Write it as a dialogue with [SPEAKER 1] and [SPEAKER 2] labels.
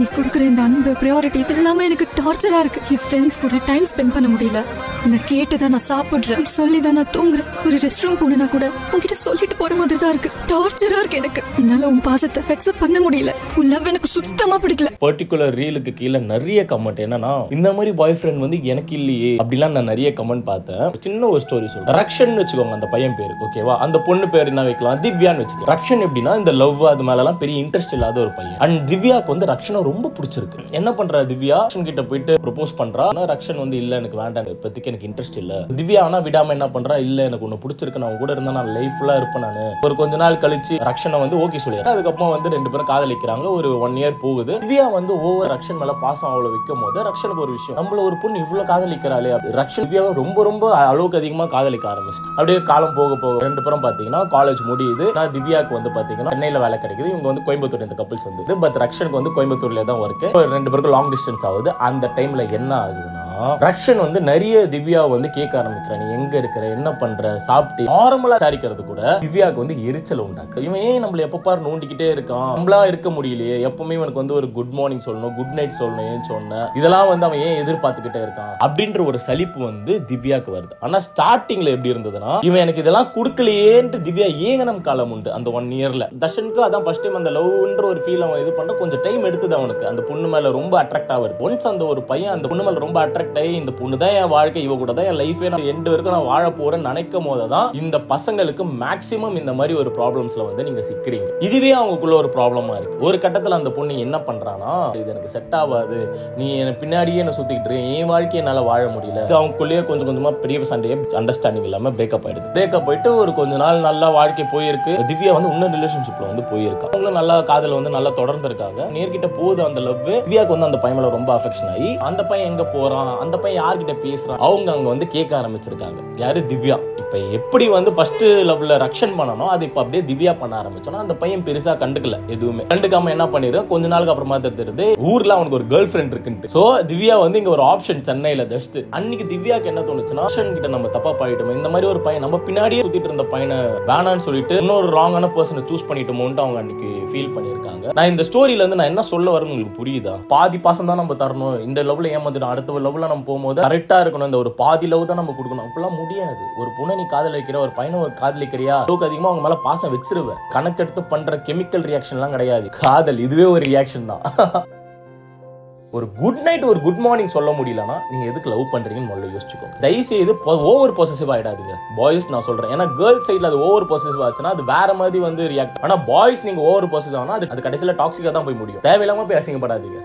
[SPEAKER 1] நீ கொடுக்குற இந்த அன்பு ப்ரையாரிட்டிஸ் எல்லாமே எனக்கு டார்ச்சரா இருக்கு. என் ஃப்ரெண்ட்ஸ் கூட டைம் ஸ்பெண்ட் பண்ண முடியல. உன்னை கேட்டுதான் நான் சாப்பிடுறேன், நீ சொல்லிதான் நான் தூங்குறேன். ஒரு ரெஸ்ட் ரூம் போனா கூட உன்கிட்ட சொல்லிட்டு போற மாதிரி தான் இருக்கு. டார்ச்சரா இருக்கு எனக்கு. என்னால உன் பாசத்தை அக்செப்ட் பண்ண முடியல. உன் லவ் எனக்கு சுத்தமா பிடிக்கல.
[SPEAKER 2] பர்டிகுலர் ரீலுக்கு கீழே நிறைய கமெண்ட் என்னன்னா, இந்த மாதிரி பாய் ஃப்ரெண்ட் வந்து எனக்கு இல்லையே அப்படிலாம் நான் நிறைய கமெண்ட் பார்த்தேன். சின்ன ஒரு ஸ்டோரி சொல்றேன். ரக்ஷன் வச்சுக்கோங்க அந்த பையன் பேரு, ஓகேவா? அந்த பொண்ணு பேர் என்ன வைக்கலாம்? திவ்யான்னு வச்சுக்கலாம். ரக்ஷன் எப்படின்னா இந்த லவ் அது மேல எல்லாம் பெரிய இன்ட்ரெஸ்ட் இல்லாத ஒரு பையன். அண்ட் திவ்யாக்கு வந்து ரக்ஷனை ரொம்ப பிடிச்சிருக்கு. என்ன பண்றா திவ்யா? ரக்ஷன் கிட்ட போயிட்டு ப்ரொபோஸ் பண்றா. ரக்ஷன் வந்து இல்ல எனக்கு வேண்டாம், இப்போதைக்கு எனக்கு இன்ட்ரெஸ்ட் இல்ல. திவ்யா ஆனா விடாம என்ன பண்றா, இல்ல எனக்கு ஒன்னு பிடிச்சிருக்கு, நான் கூட இருந்தா நான் லைஃப் ஃபுல்லா இருப்பேன். நான் ஒரு கொஞ்ச நாள் கழிச்சு ரக்ஷனை வந்து ஓகே சொல்லிடுறேன். அதுக்கப்புறம் வந்து ரெண்டு பேரும் காதலிக்கிறாங்க. ஒரு 1 இயர் போகுது. திவ்யா வந்து ஓவர் ரக்ஷன் மேல பாசம் அவ்வளவு வைக்கும் போது ரக்ஷனுக்கு ஒரு விஷயம், நம்மள ஒரு பொண்ணு இவ்வளவு காதலிக்கிறாளே. ரக்ஷன் திவ்யாவை ரொம்ப ரொம்ப அளவுக்கு அதிகமா காதலிக்க ஆரம்பிச்சு. அப்படியே காலம் போக போக ரெண்டு பேரும் பாத்தீங்கன்னா காலேஜ் முடியுது. திவ்யாவுக்கு வந்து பாத்தீங்கன்னா சென்னையில வேலை கிடைக்குது. இவங்க வந்து கோயம்புத்தூர் இந்த கப்பிள்ஸ் வந்து, பட் ரக்ஷனுக்கு வந்து கோயம்புத்தூர்ல தான் ஒர்க். ரெண்டு பேருக்கும் லாங் டிஸ்டன்ஸ் ஆகுது. அந்த டைம்ல என்ன ஆகுதுன்னா, ரக்ஷன் வந்து நிறைய திவ்யாவை வந்து கேட்க ஆரம்பிக்கிறான். நீ எங்க இருக்கிற, என்ன பண்ற, சாப்பிட்டு நார்மலா விசாரிக்கிறது கூட திவ்யாவுக்கு வந்து எரிச்சல் உண்டாக்கு. இவன் ஏன் நம்மள எப்ப பாரு நோண்டிக்கிட்டே இருக்கான், நம்மளா இருக்க முடியலையே, எப்பவுமே இவனுக்கு வந்து ஒரு குட் மார்னிங் சொல்லணும், குட் நைட் சொல்லணும், ஏன் சொன்ன இதெல்லாம் வந்து அவன் ஏன் எதிர்பார்த்துக்கிட்டே இருக்கான் அப்படின்ற ஒரு சலிப்பு வந்து திவ்யாவுக்கு வருது. ஆனா ஸ்டார்டிங்ல எப்படி இருந்ததுன்னா, இவன் எனக்கு இதெல்லாம் கொடுக்கலையேன்ட்டு திவ்யா ஏங்கனம் காலம் உண்டு. அந்த 1 இயர்ல தர்ஷனுக்கு அதான் ஃபர்ஸ்ட் டைம் அந்த லவ்ன்ற ஒரு ஃபீல் அவன் இது பண்ண கொஞ்சம் டைம் எடுத்தது. அவனுக்கு அந்த பொண்ணு மேல ரொம்ப அட்ராக்ட் ஆகுது. ஒன்ஸ் அந்த ஒரு பையன் அந்த பொண்ணு மேல ரொம்ப அட்ராக்ட் ஆகி, இந்த பொண்ணு தான் என் வாழ்க்கை, இவ கூட தான் என் லைஃபே, நான் எண்டு வரைக்கும் நான் வாழ போறேன்னு நினைக்கும் போதுதான் இந்த பசங்களுக்கு மேக்சிமம் இந்த மாதிரி ஒரு ப்ராப்ளம்ஸ்ல வந்து நீங்க சிக்கிறீங்க. இதுவே அவங்களுக்குள்ள ஒரு ப்ராப்ளமா இருக்கு. ஒரு கட்டத்துல அந்த பொண்ணு என்ன பண்றானா, இது எனக்கு செட் ஆகாது, நீ எனக்கு பின்னாடியே என்ன சுத்திட்டு இருக்க, என் வாழ்க்கையை என்னால வாழ முடியல. அவங்களுக்குள்ளேயே கொஞ்சம் கொஞ்சமா பெரிய சண்டையே அண்டர்ஸ்டாண்டிங் இல்லாம பிரேக்கப் ஆயிடுது. பிரேக்கப் போயிட்டு ஒரு கொஞ்ச நாள் நல்லா வாழ்க்கை போயிருக்கு. திவ்யா வந்து இன்னும் ரிலேஷன்ஷிப்ல வந்து போயிருக்கா. அவங்களும் நல்லா காதல் வந்து நல்லா தொடர்ந்து இருக்காங்க. நேர்கிட்ட போகுது அந்த லவ். திவ்யாக்கு வந்து அந்த பையன் மேல ரொம்ப அஃபெக்ஷன் ஆகி, அந்த பையன் எங்க போறான், அந்த பையன் யார்கிட்ட பேசுறான், அவங்க அங்க வந்து கேட்க ஆரம்பிச்சிருக்காங்க. யாரு? திவ்யா. இப்ப எப்படி வந்து ஃபர்ஸ்ட் லவ்ல ரக்ஷன் பண்ணணும், அது இப்ப அப்படியே திவ்யா பண்ண ஆரம்பிச்சோன்னா அந்த பையன் பெருசா கண்டுக்கல. எதுவுமே கண்டுக்காம என்ன பண்ணிரு, கொஞ்ச நாளுக்கு அப்புறமா தெரியுது ஊர்ல அவனுக்கு ஒரு கேர்ள் ஃப்ரெண்ட் இருக்குன்னு. சோ திவ்யா வந்து இங்க ஒரு ஆப்ஷன் சென்னையில ஜஸ்ட். அன்னைக்கு திவ்யாக்கு என்ன தோணுச்சுன்னா, ரக்ஷன் கிட்ட நம்ம தப்பா பாயிட்டோம், இந்த மாதிரி ஒரு பையன் நம்ம பின்னாடியே சுத்திட்டு இருந்த பையனை வேணான்னு சொல்லிட்டு இன்னொரு ராங்கான பர்சனை சூஸ் பண்ணிட்டோமோன்ட்டு அவங்க அன்னைக்கு ஃபீல் பண்ணிருக்காங்க. நான் இந்த ஸ்டோரியில இருந்து நான் என்ன சொல்ல வரேன்னு உங்களுக்கு புரியுதா? பாதி பாசம் தான் நம்ம தரணும். இந்த லவ்ல ஏமாந்துடும், அடுத்த லவ்ல நம்ம போகும்போது கரெக்டா இருக்கணும். இந்த ஒரு பாதி லவ் தான் நம்ம கொடுக்கணும். அப்படிலாம் முடியாது. ஒரு பொண்ணை நீ காதலிக்கிற, ஒரு பையனை காதலிக்கிறியா, அளவுக்கு அதிகமா அவங்க மேல பாசம் வச்சிருவேன். கணக்கெடுத்து பண்ற கெமிக்கல் ரியாக்ஷன் எல்லாம் கிடையாது. காதல் இதுவே ஒரு ரியாக்ஷன் தான். ஒரு குட் நைட் ஒரு குட் மார்னிங் சொல்ல முடியலன்னா நீங்க எதுக்கு லவ் பண்றீங்கன்னு முதல்ல யோசிச்சுக்கோங்க. தயவுசெய்து ஓவர் பொசசிவ் ஆயிடாதீங்க பாய்ஸ். நான் சொல்றேன், ஏன்னா கேர்ள்ஸ் சைட்ல அது ஓவர் பொசசிவ் ஆச்சுன்னா அது வேற மாதிரி வந்து ரியாக்ட். ஆனா பாய்ஸ் நீங்க ஓவர் பொசசிவ் ஆனா அது கடைசியில டாக்ஸிக்கா தான் போய் முடியும். தேவையில்லாம போய் அசிங்கப்படாதீங்க.